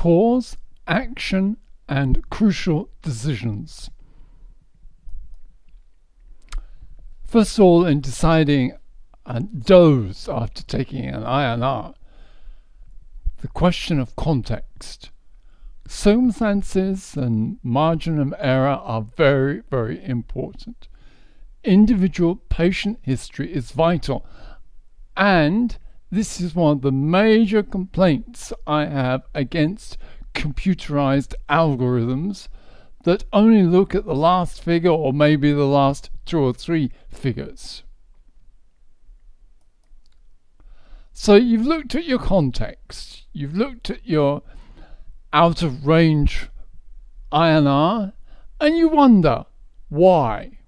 cause, action, and crucial decisions. First of all, in deciding a dose after taking an INR, the question of context. Circumstances and margin of error are very, very important. Individual patient history is vital, and this is one of the major complaints I have against computerized algorithms that only look at the last figure or maybe the last 2 or 3 figures. So you've looked at your context, you've looked at your out of range INR, and you wonder why.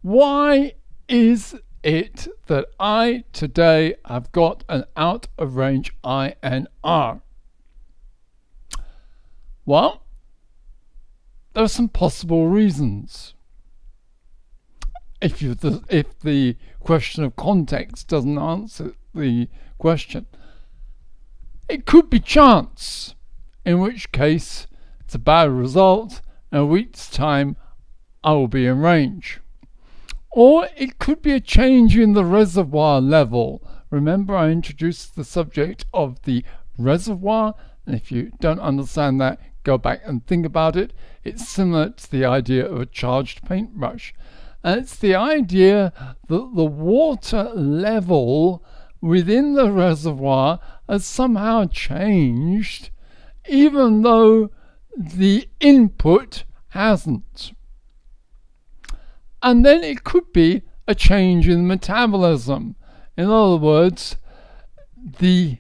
Why is it that I today have got an out of range INR? Well, there are some possible reasons. If the question of context doesn't answer the question, it could be chance, in which case it's a bad result, and a week's time I will be in range. Or it could be a change in the reservoir level. Remember, I introduced the subject of the reservoir, and if you don't understand that, go back and think about it. It's similar to the idea of a charged paintbrush. And it's the idea that the water level within the reservoir has somehow changed, even though the input hasn't. And then it could be a change in metabolism. In other words, the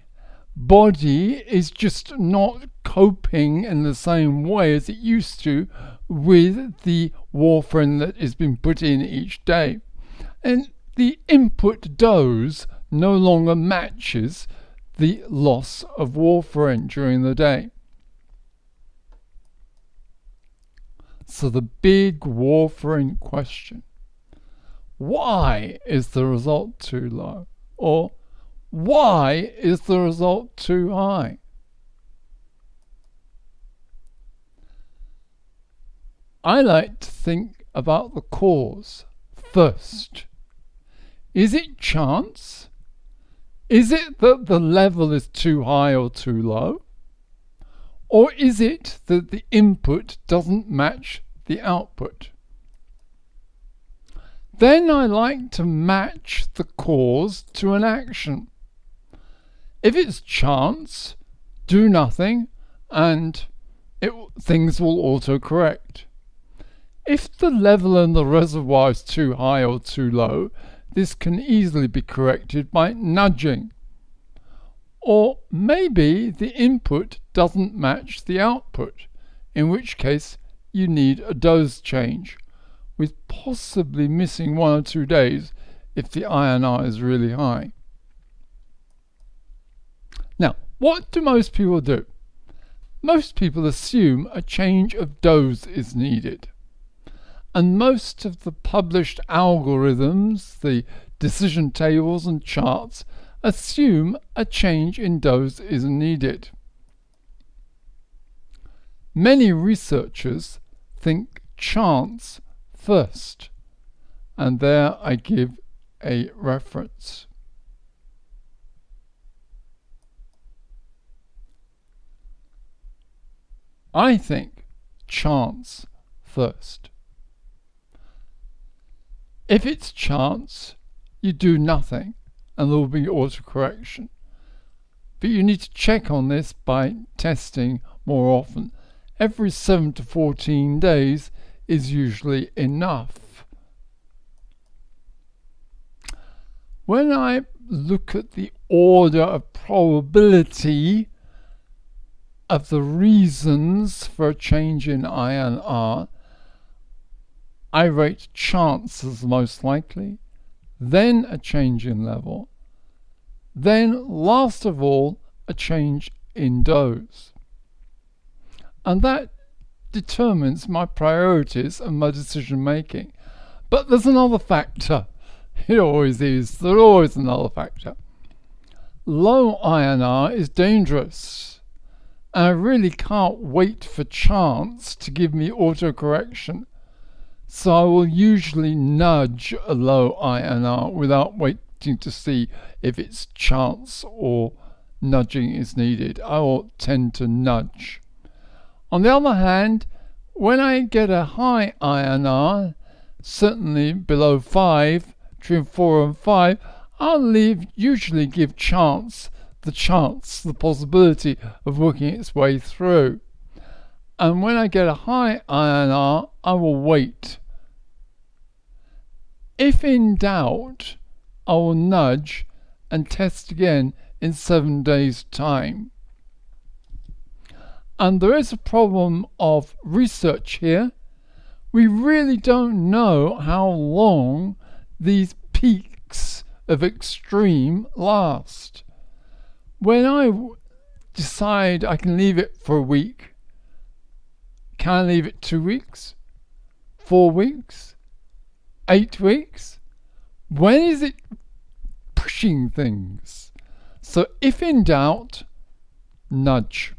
body is just not coping in the same way as it used to with the warfarin that has been put in each day. And the input dose no longer matches the loss of warfarin during the day. So the big warfarin question: why is the result too low? Or why is the result too high? I like to think about the cause first. Is it chance? Is it that the level is too high or too low? Or is it that the input doesn't match the output? Then I like to match the cause to an action. If it's chance, do nothing and things will auto-correct. If the level in the reservoir is too high or too low, this can easily be corrected by nudging. Or maybe the input doesn't match the output, in which case you need a dose change, with possibly missing 1 or 2 days if the INR is really high. Now, what do most people do? Most people assume a change of dose is needed. And most of the published algorithms, the decision tables and charts, assume a change in dose is needed. Many researchers think chance first, and there I give a reference. I think chance first. If it's chance, you do nothing and there will be autocorrection. But you need to check on this by testing more often. Every 7 to 14 days is usually enough. When I look at the order of probability of the reasons for a change in INR, I rate chance as most likely, then a change in level, then last of all a change in dose. And that determines my priorities and my decision making. But there's another factor. It always is. There's always another factor. Low INR is dangerous. And I really can't wait for chance to give me autocorrection. So I will usually nudge a low INR without waiting to see if it's chance or nudging is needed. I will tend to nudge. On the other hand, when I get a high INR, certainly below 5, between 4 and 5, I'll usually give the possibility of working its way through. And when I get a high INR, I will wait. If in doubt, I will nudge and test again in 7 days' time. And there is a problem of research here. We really don't know how long these peaks of extreme last. When I decide I can leave it for a week, can I leave it 2 weeks? 4 weeks? 8 weeks? When is it pushing things? So if in doubt, nudge.